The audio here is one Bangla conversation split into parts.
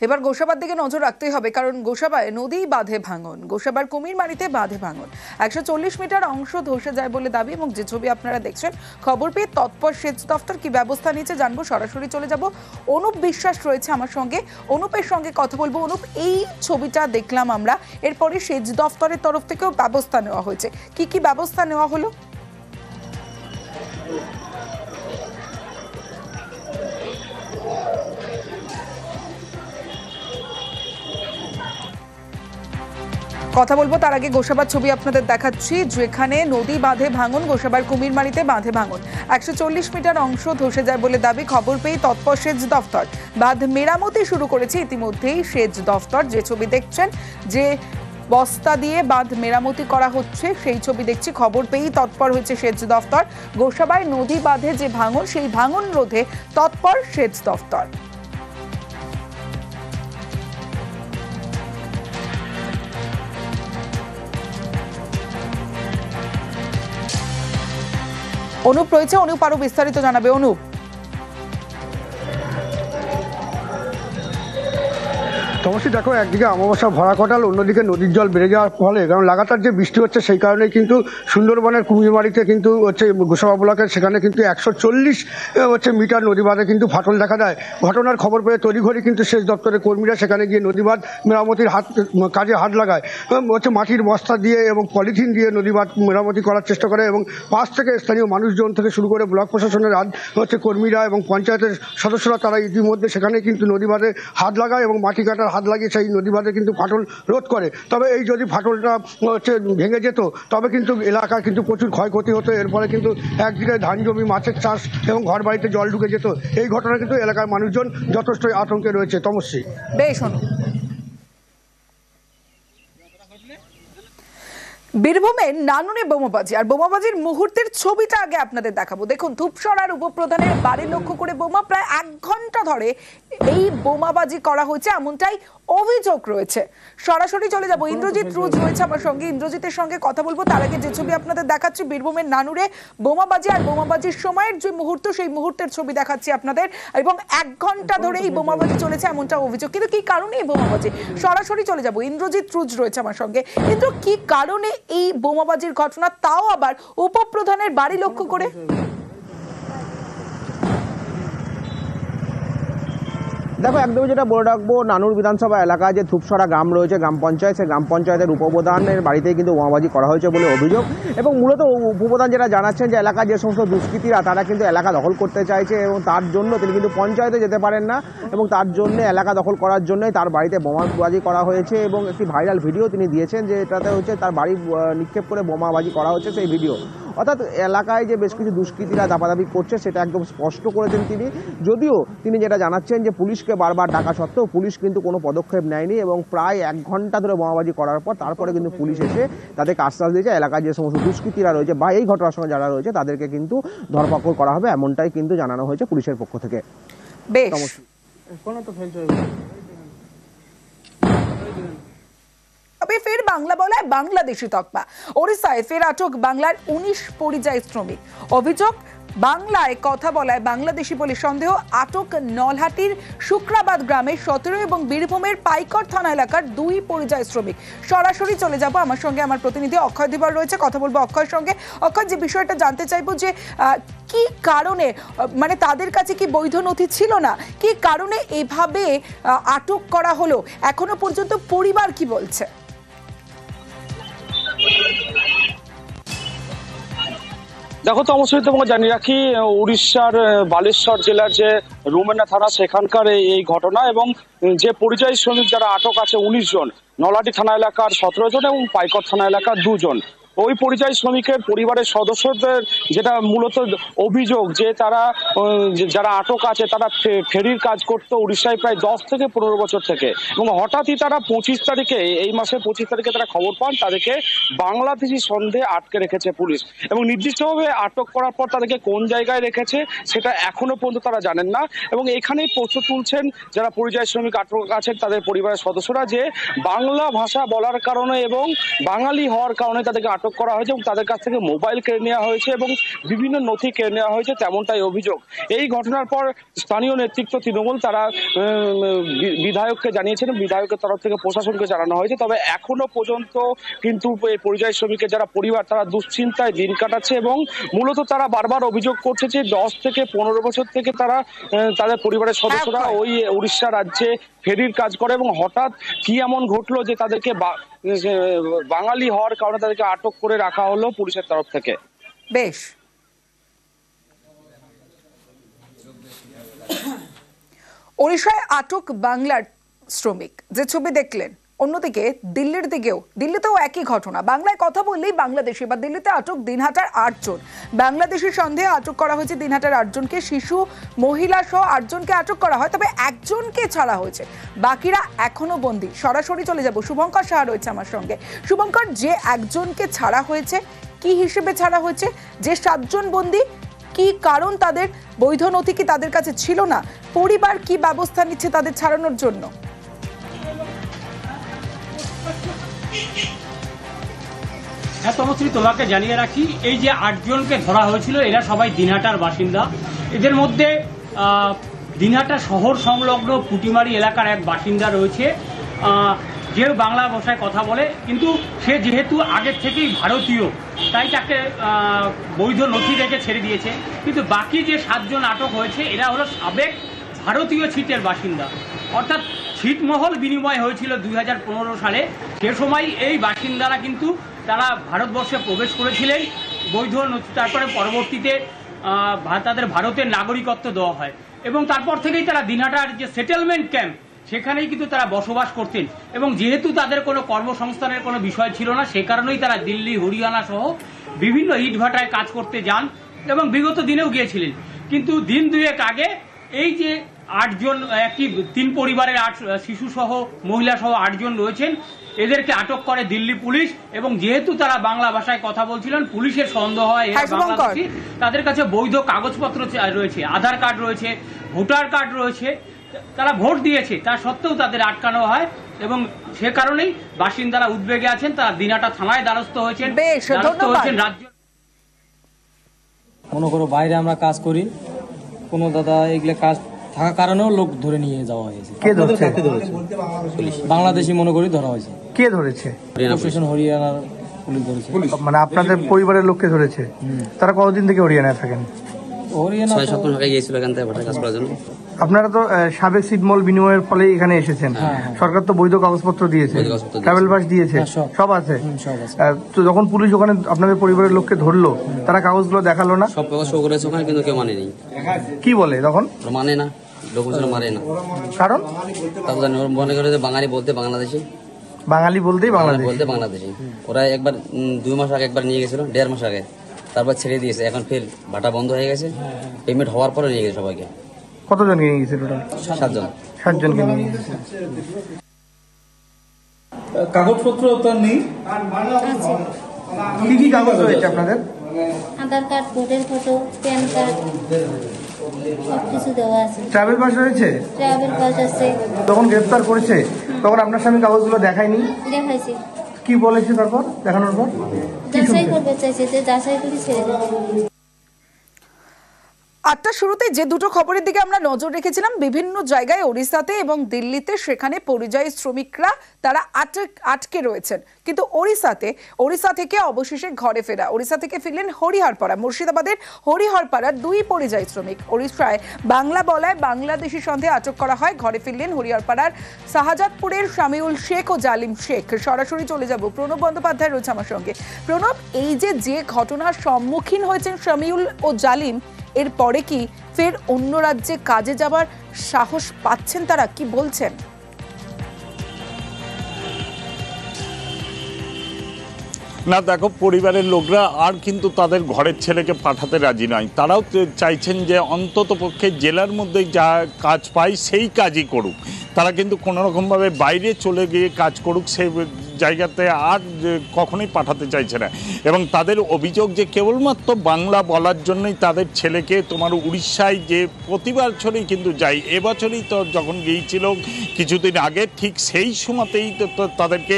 এবার গোসাবার দিকে নজর রাখতেই হবে, কারণ গোসাবায় নদী বাঁধে ভাঙন। গোসাবার কুমিরমারিতে বাঁধে ভাঙন, 140 মিটার অংশ ধসে যায় বলে দাবি। এবং যে ছবি আপনারা দেখছেন, খবর পেয়ে তৎপর সেচ দফতর কি ব্যবস্থা নিয়েছে জানবো। সরাসরি চলে যাব, অনুপ বিশ্বাস রয়েছে আমার সঙ্গে, অনুপের সঙ্গে কথা বলবো। অনুপ, এই ছবিটা দেখলাম আমরা, এরপরে সেচ দফতরের তরফ থেকেও ব্যবস্থা নেওয়া হয়েছে, কি কি ব্যবস্থা নেওয়া হলো? কথা বলবো, তার আগে গোসাবার ছবি আপনাদের দেখাচ্ছি, যেখানে নদী বাঁধে ভাঙন। গোসাবার কুমিরমারিতে বাঁধে ভাঙন, 140 মিটার অংশ ধসে যায় বলে দাবি। খবর পেয়ে তৎপর সেচ দফতর, বাঁধ মেরামতি শুরু করেছে ইতিমধ্যেই সেচ দফতর। যে ছবি দেখছেন, যে বস্তা দিয়ে বাঁধ মেরামতি করা হচ্ছে, সেই ছবি দেখছি। খবর পেয়েই তৎপর হয়েছে সেচ দফতর। গোসাবায় নদী বাঁধে যে ভাঙন, সেই ভাঙন রোধে তৎপর সেচ দফতর। অনুপ রয়েছে, অনুপ আরো বিস্তারিত জানাবে। অনুপ, অবশ্যই দেখো, একদিকে অমাবস্যা ভরা কটাল, অন্যদিকে নদীর জল বেড়ে যাওয়ার ফলে, কারণ লাগাতার যে বৃষ্টি হচ্ছে সেই কারণে কিন্তু সুন্দরবনের কুমিরমারিতে কিন্তু গোসাবা ব্লকের সেখানে কিন্তু 140 মিটার নদী বাঁধে কিন্তু ফাটল দেখা দেয়। ঘটনার খবর পেয়ে তড়িঘড়ি কিন্তু সেচ দপ্তরের কর্মীরা সেখানে গিয়ে নদী বাঁধ মেরামতির কাজে হাত লাগায়। মাটির বস্তা দিয়ে এবং পলিথিন দিয়ে নদী বাঁধ মেরামতি করার চেষ্টা করে, এবং পাশ থেকে স্থানীয় মানুষজন থেকে শুরু করে ব্লক প্রশাসনের কর্মীরা এবং পঞ্চায়েতের সদস্যরা তারা ইতিমধ্যে সেখানে কিন্তু নদী বাঁধে হাত লাগায় এবং মাটি কাটার হাত লাগিয়ে সেই নদী বাঁধে কিন্তু ফাটল রোধ করে। তবে এই যদি ফাটলটা ভেঙে যেত, তবে কিন্তু এলাকার কিন্তু প্রচুর ক্ষয়ক্ষতি হতো। এর ফলে কিন্তু একদিকে ধান জমি, মাছের চাষ এবং ঘর বাড়িতে জল ঢুকে যেত। এই ঘটনা কিন্তু এলাকার মানুষজন যথেষ্ট আতঙ্কে রয়েছে। তমস্বী, বেশ। বীরভূমের নানুরে বোমাবাজি, আর বোমাবাজির মুহূর্তের ছবিটা আগে আপনাদের দেখাবো। দেখুন, ধূপসরার উপপ্রধানের বাড়ি লক্ষ্য করে বোমা, প্রায় 1 ঘন্টা ধরে এই বোমাবাজি করা হয়েছে, এমনটাই অভিযোগ রয়েছে। সরাসরি চলে যাব, ইন্দ্রজিৎ রুজ রয়েছে আমার সঙ্গে, ইন্দ্রজিতের সঙ্গে কথা বলবো। তার আগে যে ছবি আপনাদের দেখাচ্ছি, বীরভূমের নানুরে বোমাবাজি, আর বোমাবাজির সময়ের যে মুহূর্ত, সেই মুহূর্তের ছবি দেখাচ্ছি আপনাদের। এবং 1 ঘন্টা ধরে এই বোমাবাজি চলেছে, এমনটা অভিযোগ। কিন্তু কি কারণে এই বোমাবাজি? সরাসরি চলে যাব, ইন্দ্রজিৎ রুজ রয়েছে আমার সঙ্গে। ইন্দ্র, কি কারণে এই বোমাবাজির ঘটনা, তাও আবার উপপ্রধানের বাড়ি লক্ষ্য করে? দেখো, একদমই যেটা বলে রাখবো, নানুর বিধানসভা এলাকায় যে ধূপসরা গ্রাম রয়েছে, গ্রাম পঞ্চায়েত, সেই গ্রাম পঞ্চায়েতের উপপ্রধানের বাড়িতেই কিন্তু বোমাবাজি করা হয়েছে বলে অভিযোগ। এবং মূলত উপপ্রধান যেটা জানাচ্ছেন যে এলাকার যে সমস্ত দুষ্কৃতীরা তারা কিন্তু এলাকা দখল করতে চাইছে, এবং তার জন্য তিনি কিন্তু পঞ্চায়েতে যেতে পারেন না, এবং তার জন্য এলাকা দখল করার জন্যই তার বাড়িতে বোমাবাজি করা হয়েছে। এবং একটি ভাইরাল ভিডিও তিনি দিয়েছেন, যে এটাতে হচ্ছে তার বাড়ি নিক্ষেপ করে বোমাবাজি করা হচ্ছে সেই ভিডিও। অর্থাৎ এলাকায় যে বেশ কিছু দুষ্কৃতীরা দাপাদাপি করছে সেটা একদম স্পষ্ট করেছেন তিনি। যদিও তিনি যেটা জানাচ্ছেন যে পুলিশকে বারবার ডাকা সত্ত্বেও পুলিশ কিন্তু কোনো পদক্ষেপ নেয়নি, এবং প্রায় 1 ঘন্টা ধরে বোমাবাজি করার পর তারপরে কিন্তু পুলিশ এসে তাদেরকে আশ্বাস দিয়েছে এলাকায় যে সমস্ত দুষ্কৃতীরা রয়েছে বা এই ঘটনার সঙ্গে যারা রয়েছে তাদেরকে কিন্তু ধরপাকড় করা হবে, এমনটাই কিন্তু জানানো হয়েছে পুলিশের পক্ষ থেকে। ফের বাংলা বলায় বাংলাদেশি তকমা, ওড়িশায় ফের আটক বাংলার 19 পরিযায়ী শ্রমিক। অভিযোগ, বাংলায় কথা বলায় বাংলাদেশি বলে সন্দেহ। আটক নলহাটির শুক্রাবাদ গ্রামের 17 এবং বীরভূমের পাইকর থানা এলাকার 2 পরিযায়ী শ্রমিক। সরাসরি চলে যাব, আমার সঙ্গে আমার প্রতিনিধি অক্ষয় দিবার রয়েছে, কথা বলবো অক্ষয়ের সঙ্গে। অক্ষয়, যে বিষয়টা জানতে চাইবো যে কি কারণে, মানে তাদের কাছে কি বৈধ নথি ছিল না, কি কারণে এভাবে আটক করা হলো, এখনো পর্যন্ত পরিবার কি বলছে? দেখো, তো অবশ্যই তোমাকে জানিয়ে রাখি, উড়িষ্যার বালেশ্বর জেলার যে রুমেনা থানা, সেখানকার এই ঘটনা। এবং যে পরিযায়ী শ্রমিক যারা আটক আছে 19 জন, নলহাটি থানা এলাকার 17 জন এবং পাইকর থানা এলাকার 2 জন। ওই পরিযায়ী শ্রমিকের পরিবারের সদস্যদের যেটা মূলত অভিযোগ, যে তারা যারা আটক আছে তারা ফেরির কাজ করতো উড়িষ্যায় প্রায় 10 থেকে 15 বছর থেকে, এবং হঠাৎই তারা 25 তারিখে, এই মাসের 25 তারিখে তারা খবর পান তাদেরকে বাংলাদেশি সন্দেহে আটকে রেখেছে পুলিশ। এবং নির্দিষ্টভাবে আটক করার পর তাদেরকে কোন জায়গায় রেখেছে সেটা এখনো পর্যন্ত তারা জানেন না। এবং এখানেই প্রশ্ন তুলছেন যারা পরিযায়ী শ্রমিক আটক আছেন তাদের পরিবারের সদস্যরা, যে বাংলা ভাষা বলার কারণে এবং বাঙালি হওয়ার কারণে তাদেরকে আটক করা হয়েছে এবং তাদের কাছ থেকে মোবাইল কেড়ে নেওয়া হয়েছে এবং বিভিন্ন নথি কেড়ে নেওয়া হয়েছে, তেমনটাই অভিযোগ। এই ঘটনার পর স্থানীয় নেতৃত্ব তৃণমূল তারা বিধায়ককে জানিয়েছেন, বিধায়কের তরফ থেকে প্রশাসনকে জানানো হয়েছে। তবে এখনো পর্যন্ত কিন্তু এই পরিযায়ী শ্রমিকের যারা পরিবার তারা দুশ্চিন্তায় দিন কাটাচ্ছে এবং মূলত তারা বারবার অভিযোগ করছে যে 10 থেকে 15 বছর থেকে তারা তাদের পরিবারের সদস্যরা ওই উড়িষ্যা রাজ্যে ফেরির কাজ করে এবং হঠাৎ কি এমন ঘটলো যে তাদেরকে বাঙালি হওয়ার কারণে তাদেরকে আটক করে রাখা হলো পুলিশের তরফ থেকে। বেশ, ওড়িশায় আটক বাংলার শ্রমিক যে ছবি দেখলেন, অন্যদিকে দিল্লিতেও একই ঘটনা। বাংলায় কথা বললেই বাংলাদেশি বা দিল্লিতে আটক দিনহাটার 8 জন বাংলাদেশের সন্দেহে আটক করা হয়েছে। দিনহাটার 8 জনকে, শিশু মহিলা সহ 8 জনকে আটক করা হয়, তবে একজনকে ছাড়া হয়েছে, বাকিরা এখনো বন্দী। সরাসরি চলে যাব, শুভঙ্কর সাহা রয়েছে আমার সঙ্গে। শুভঙ্কর, যে একজনকে ছাড়া হয়েছে কি হিসেবে ছাড়া হয়েছে? যে 7 জন বন্দী কি কারণ? তাদের বৈধ নথি কি তাদের কাছে ছিল না? পরিবার কি ব্যবস্থা নিচ্ছে তাদের ছাড়ানোর জন্য? হ্যাঁ তমশ্রী, তোমাকে জানিয়ে রাখি, এই যে 8 জনকে ধরা হয়েছিল এরা সবাই দিনহাটার বাসিন্দা। এদের মধ্যে দিনহাটা শহর সংলগ্ন পুটিমারি এলাকার এক বাসিন্দা রয়েছে, যে বাংলা ভাষায় কথা বলে, কিন্তু সে যেহেতু আগের থেকেই ভারতীয় তাই তাকে বৈধ নথি রেখে ছেড়ে দিয়েছে। কিন্তু বাকি যে 7 জন আটক হয়েছে এরা হলো সাবেক ভারতীয় ছিটের বাসিন্দা, অর্থাৎ ছিটমহল বিনিময় হয়েছিল 2015 সালে। সে সময় এই বাসিন্দারা কিন্তু তারা ভারতবর্ষে প্রবেশ করেছিলেন বৈধ নথি, তারপরে পরবর্তীতে তাদের ভারতের নাগরিকত্ব দেওয়া হয় এবং তারপর থেকেই তারা দিনহাটার যে সেটেলমেন্ট ক্যাম্প সেখানেই কিন্তু তারা বসবাস করতেন এবং যেহেতু তাদের কোনো কর্মসংস্থানের কোনো বিষয় ছিল না, সে কারণেই তারা দিল্লি, হরিয়ানা সহ বিভিন্ন ইটভাটায় কাজ করতে যান এবং বিগত দিনেও গিয়েছিলেন। কিন্তু দিন দুয়েক আগে এই যে 8 জন, একটি 3 পরিবারের 8 শিশু সহ মহিলা সহ 8 জন রয়েছেন, এদেরকে আটক করে দিল্লি পুলিশ এবং যেহেতু তারা বাংলা ভাষায় কথা বলছিলেন, পুলিশের সন্দেহ হয় এরা বাংলাদেশী, তাদের কাছে বৈধ কাগজপত্র রয়েছে, আধার কার্ড রয়েছে, ভোটার কার্ড রয়েছে, তারা ভোট দিয়েছে, তা সত্ত্বেও তাদের আটকানো হয় এবং সে কারণেই বাসিন্দারা উদ্বেগে আছেন। তারা দিনহাটা থানায় দ্বারস্থ হয়েছেন। রাজ্য মনে করো বাইরে আমরা কাজ করি, কোনো দাদা এগুলো কাজ থাকার কারণেও লোক ধরে নিয়ে যাওয়া হয়েছে। কে ধরছে? বাংলাদেশি মনে করি ধরা হয়েছে। কে ধরেছে? প্রশাসন, হরিয়ানার পুলিশ ধরেছে। মানে আপনাদের পরিবারের লোককে ধরেছে? তারা কতদিন থেকে হরিয়ানায় থাকেন? হরিয়ানা 6-7 টাকা গিয়েছিল এখান থেকে ভোটার কাজ করার জন্য। আপনারা তো সাবেক ছিটমহল বিনিময়ের ফলে এখানে এসেছেন। সরকার তো বৈধ কাগজপত্র দিয়েছে, ট্রাভেল পাস দিয়েছে, সব আছে। তো যখন পুলিশ ওখানে আপনাদের পরিবারের লোককে ধরলো, তারা কাগজগুলো দেখালো না? সব কাগজ শো করেছে ওখানে, কিন্তু কেউ মানেনি। কি বলে তখন? মানে না, লোকজন মানে না। কারণ তারপর মনে করে যে বাঙালি বলতে বাংলাদেশি, বাঙালি বলতেই বাংলাদেশ বলতে বাংলাদেশি। ওরা একবার 2 মাস আগে একবার নিয়ে গেছিল, 1.5 মাস আগে, তারপর ছেড়ে দিয়েছে। এখন ফের ভাটা বন্ধ হয়ে গেছে, পেমেন্ট হওয়ার পরে নিয়ে গেছে সবাইকে। কতজনকে নিয়ে গেছে? টোটাল 7 জন। 7 জনকে নিয়ে গেছে। কাগজপত্র তো নেই। কি কি কাগজ রয়েছে আপনাদের? আধার কার্ড, ভোটের ফটো, প্যান কার্ড, সবকিছু দেওয়া আছে। ট্রাভেল পাস রয়েছে? ট্রাভেল পাস আছে। তখন গ্রেফতার করেছে, তখন আপনার স্বামী কাগজগুলো দেখায়নি? দেখাইছি। কি বলেছে তারপর দেখানোর পর? যাচাই করবে চাইছে, যে যাচাই করে ছেড়ে দেবো। 8টার শুরুতে যে দুটো খবরের দিকে আমরা নজর রেখেছিলাম, বিভিন্ন জায়গায় ওড়িশাতে এবং দিল্লিতে সেখানে পরিযায়ী শ্রমিকরা তারা আটকে রয়েছেন, কিন্তু ওড়িশা থেকে অবশেষে ঘরে ফেরা। ওড়িশা থেকে ফিরলেন হরিহরপাড়া, মুর্শিদাবাদের হরিহরপাড়ার 2 পরিযায়ী শ্রমিক। ওড়িশায় বাংলা বলায় বাংলাদেশি সন্দেহে আটক করা হয়। ঘরে ফিরলেন হরিহরপাড়ার শাহজাদপুরের শামিউল শেখ ও জালিম শেখ। সরাসরি চলে যাব, প্রণব বন্দ্যোপাধ্যায় রয়েছে আমার সঙ্গে। প্রণব, এই যে ঘটনার সম্মুখীন হয়েছেন শামিউল ও জালিম, এরপরে কি ফের অন্য রাজ্যে কাজে যাবার সাহস পাচ্ছেন তারা? কি বলছেন? না দেখো, পরিবারের লোকরা আর কিন্তু তাদের ঘরের ছেলেকে পাঠাতে রাজি নয়। তারাও চাইছেন যে অন্তত পক্ষে জেলার মধ্যে যা কাজ পায় সেই কাজই করুক। তারা কিন্তু কোনোরকমভাবে বাইরে চলে গিয়ে কাজ করুক সে জায়গাতে আর কখনোই পাঠাতে চাইছে না। এবং তাদের অভিযোগ যে কেবলমাত্র বাংলা বলার জন্যই তাদের ছেলেকে তোমার উড়িষ্যায় যে প্রতি বছরই কিন্তু যায়, এবছরই তো যখন গিয়েছিল কিছুদিন আগে, ঠিক সেই সময়তেই তো তাদেরকে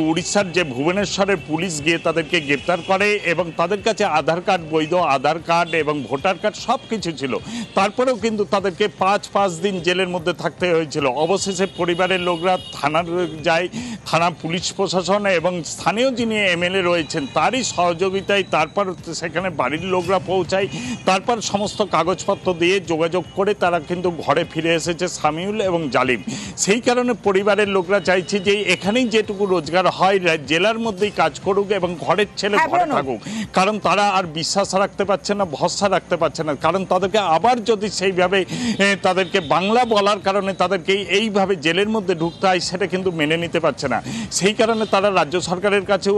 উড়িষ্যার যে ভুবনেশ্বরের পুলিশ গিয়ে তাদেরকে গ্রেপ্তার করে এবং তাদের কাছে আধার কার্ড, বৈধ আধার কার্ড এবং ভোটার কার্ড সব কিছু ছিল। তারপরেও কিন্তু তাদেরকে 5 দিন জেলের মধ্যে থাকতে হয়েছিল। অবশেষে পরিবারের লোকরা থানার যায়, থানা পুলিশ প্রশাসন এবং স্থানীয় যিনি এমএলএ রয়েছেন তারই সহযোগিতায় তারপর সেখানে বাড়ির লোকরা পৌঁছায়। তারপর সমস্ত কাগজপত্র দিয়ে যোগাযোগ করে তারা কিন্তু ঘরে ফিরে এসেছে সামিউল এবং জালিম। সেই কারণে পরিবারের লোকরা চাইছে যে এখানেই যেটুকু রোজগার হয় জেলার মধ্যেই কাজ করুক এবং ঘরের ছেলে ঘরে থাকুক, কারণ তারা আর বিশ্বাস রাখতে পারছে না, ভরসা রাখতে পারছে না। কারণ তাদেরকে আবার যদি সেইভাবে তাদেরকে বাংলা বলার কারণে তাদেরকে এইভাবে জেলের মধ্যে ঢুকতে হয়, সেটা কিন্তু মেনে নিতে পারছে না। সেই কারণে তারা রাজ্য সরকারের কাছেও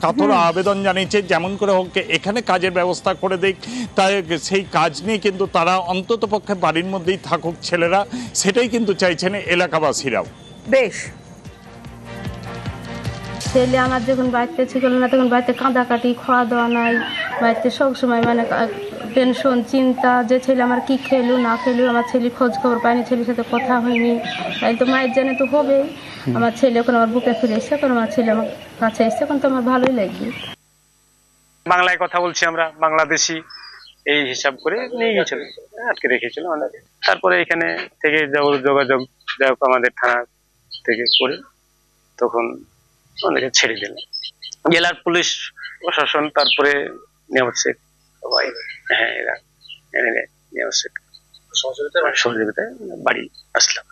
কাতর আবেদন জানিয়েছে, যেমন করে হোক এখানে কাজের ব্যবস্থা করে দিক। তাই সেই কাজ নিয়ে কিন্তু তারা অন্তত পক্ষে বাড়ির মধ্যেই থাকুক ছেলেরা, সেটাই কিন্তু চাইছেন এলাকাবাসীরাও। বেশ, ছেলে আমার যখন বাড়িতে ছিল না তখন বাড়িতে কাঁদাকাটি, খাওয়া দাওয়া নাই, বাড়িতে সবসময় মানে টেনশন, চিন্তা, যে ছেলে আমার কি খেলু না খেলু, আমার ছেলে খোঁজ খবর পায়নি, ছেলের সাথে কথা হয়নি, তাই তো মায়ের জানে তো হবেই। আমার ছেলে এখন আমার বুকে ফিরে এসছে, এখন আমার ছেলে আমার কাছে এসছে, এখন তো আমার ভালোই লাগবে। বাংলায় কথা বলছি আমরা, বাংলাদেশি এই হিসাব করে নিয়ে গেছিল, আটকে রেখেছিল। তারপরে এখানে থেকে যোগাযোগ আমাদের থানা থেকে করে তখন অনেকে ছেড়ে দিল, জেলার পুলিশ প্রশাসন, তারপরে নিয়ামত শেখ সবাই, হ্যাঁ এরা নিয়ামত শেখ সহযোগিতায় বাড়ি আসলাম।